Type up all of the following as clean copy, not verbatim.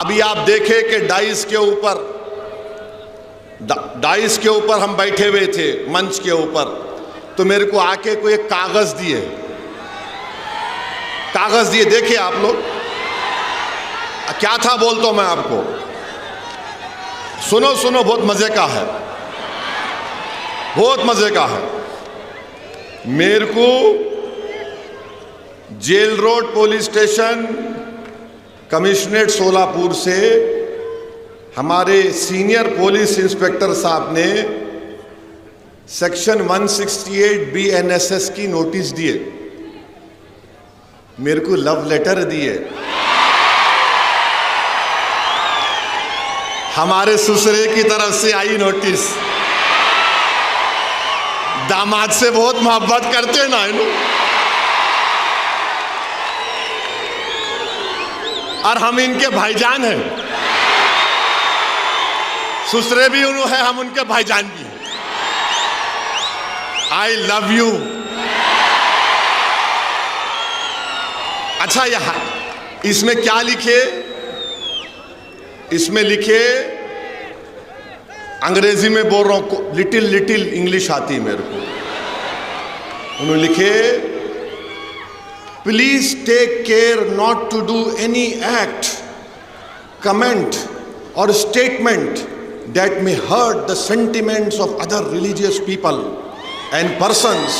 अभी आप देखें कि डाइस के ऊपर हम बैठे हुए थे मंच के ऊपर, तो मेरे को आके कोई एक कागज दिए, देखिए आप लोग क्या था बोलता हूं मैं आपको, सुनो बहुत मजे का है, बहुत मजे का है। मेरे को jail road police station commissionerate Solapur से हमारे सीनियर पुलिस इंस्पेक्टर साहब ने सेक्शन 168 BNSS की नोटिस दिए, मेरे को लव लेटर दिए। हमारे ससुरे की तरफ से आई नोटिस, दामाद से बहुत मोहब्बत करते ना और हम इनके भाईजान हैं, ससुरे भी उन्होंने है, हम उनके भाईजान भी हैं। I love you. अच्छा, यहां इसमें क्या लिखे? इसमें लिखे, अंग्रेजी में बोल रहा हूं, लिटिल इंग्लिश आती है मेरे को। उन्होंने लिखे, please take care not to do any act, comment और statement that may hurt the sentiments of other religious people and persons,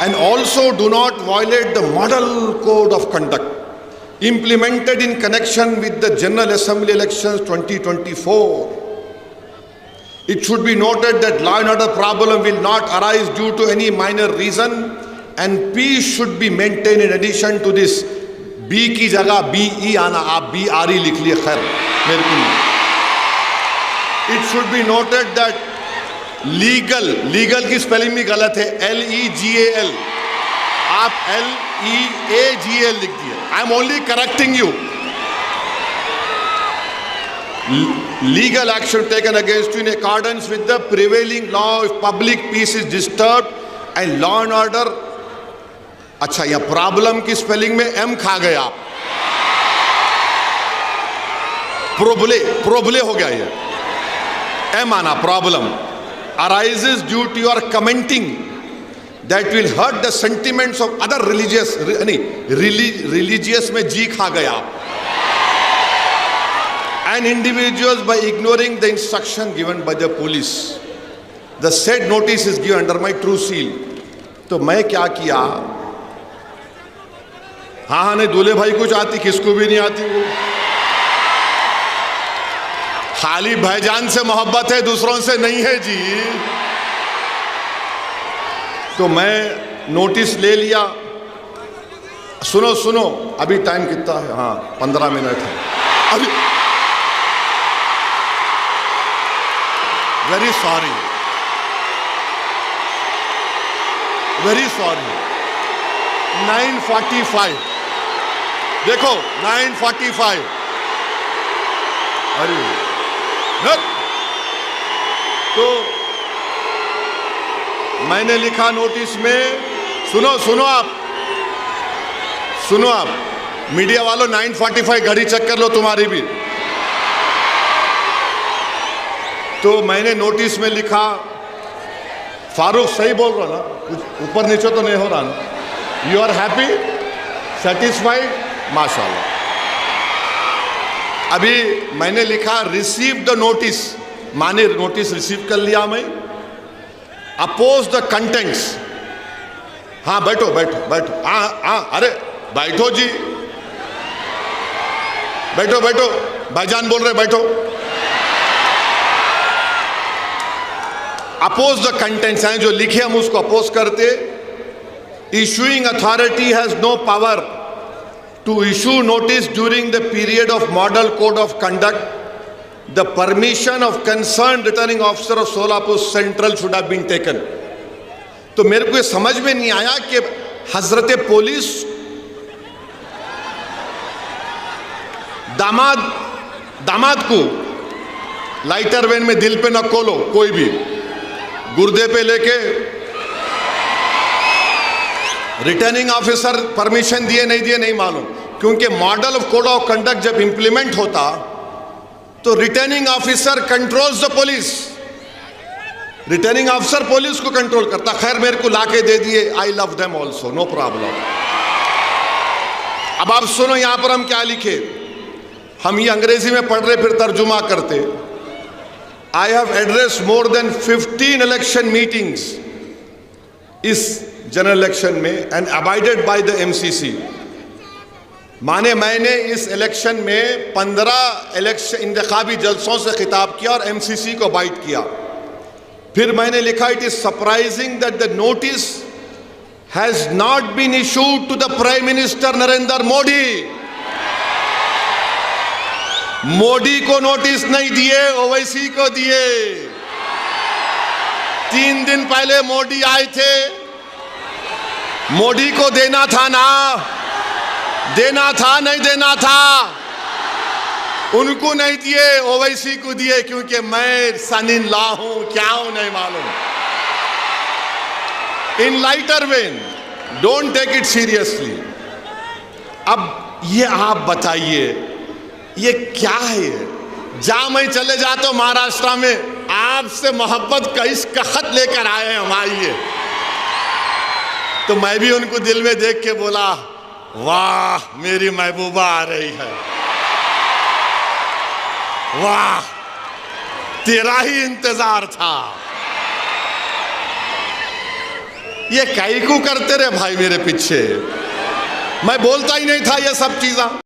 and also do not violate the model code of conduct implemented in connection with the General Assembly elections 2024. It should be noted that law and order problem will not arise due to any minor reason, and peace should be maintained. In addition to this, B की जगह BE आना, आप BRE लिख लिए, खैर मेरे को नहीं। It should be noted that legal की स्पेलिंग भी गलत है, LEGAL, आप LEAGL लिख दिए। I am only correcting you. Legal action taken against you in accordance with the prevailing law if public peace is disturbed and law and order। अच्छा, यह problem की स्पेलिंग में M खा गया, प्रोबले हो गया, ये M आना, problem arises due to your commenting that will hurt the sentiments of other religious, religious में G खा गया, and individuals by ignoring the instruction given by the police. The said notice is given under my true seal. तो मैं क्या किया, हाँ नहीं, दूल्हे भाई कुछ आती, किसको भी नहीं आती, वो खाली भाईजान से मोहब्बत है, दूसरों से नहीं है जी। तो मैं नोटिस ले लिया। सुनो, अभी टाइम कितना है? हाँ, 15 मिनट है अभी। वेरी सॉरी, 9:45, देखो 9:45, अरे तो मैंने लिखा नोटिस में, सुनो आप मीडिया वालों, 9:45 घड़ी चेक कर लो तुम्हारी भी। तो मैंने नोटिस में लिखा, फारूक सही बोल रहा ना, कुछ ऊपर नीचे तो नहीं हो रहा ना? यू आर हैप्पी, सेटिस्फाइड, माशाल्लाह। अभी मैंने लिखा, रिसीव द नोटिस, माने नोटिस रिसीव कर लिया मैं। अपोज द कंटेंट्स, हाँ बैठो, हाँ अरे बैठो जी, बैठो भाईजान बोल रहे, बैठो। अपोज द कंटेंट्स हैं जो लिखे, हम उसको अपोज करते। Issuing authority has no power to issue notice during the period of model code of conduct. The permission of concerned returning officer of Solapur Central should have been taken. तो मेरे को ये समझ में नहीं आया कि हजरत पुलिस दामाद को लाइटर वैन में दिल पे न खोलो, कोई भी गुर्दे पे लेके रिटर्निंग ऑफिसर परमिशन दिए नहीं दिए नहीं मालूम, क्योंकि model of code of conduct जब इंप्लीमेंट होता तो returning officer controls the police, returning officer police को कंट्रोल करता। खैर मेरे को लाके दे दिए, I love them also, no problem. अब आप सुनो यहां पर हम क्या लिखे, हम ये अंग्रेजी में पढ़ रहे फिर तर्जुमा करते। I have address more than 15 election meetings इस जनरल इलेक्शन में and abided by the MCC. माने मैंने इस इलेक्शन में 15 इलेक्शन इंतखाबी जलसों से खिताब किया और एमसीसी को बाइट किया। फिर मैंने लिखा, it is surprising that the notice has not been issued to the prime minister Narendra Modi. Modi को नोटिस नहीं दिए, ओवैसी को दिए। 3 दिन पहले मोदी आए थे, मोदी को देना था ना, देना था नहीं देना था, उनको नहीं दिए, ओवैसी को दिए, क्योंकि मैं सन इन लॉ हूं, क्या हूं नहीं मालूम। In lighter vein, don't take it seriously. अब ये आप बताइए ये क्या है? जहां मैं चले जाता हूं महाराष्ट्र में, आपसे मोहब्बत का इसका खत लेकर आए हम, आइए। तो मैं भी उनको दिल में देख के बोला, वाह मेरी महबूबा आ रही है, वाह तेरा ही इंतजार था। ये काहे को करते रहे भाई मेरे पीछे, मैं बोलता ही नहीं था ये सब चीज़ें।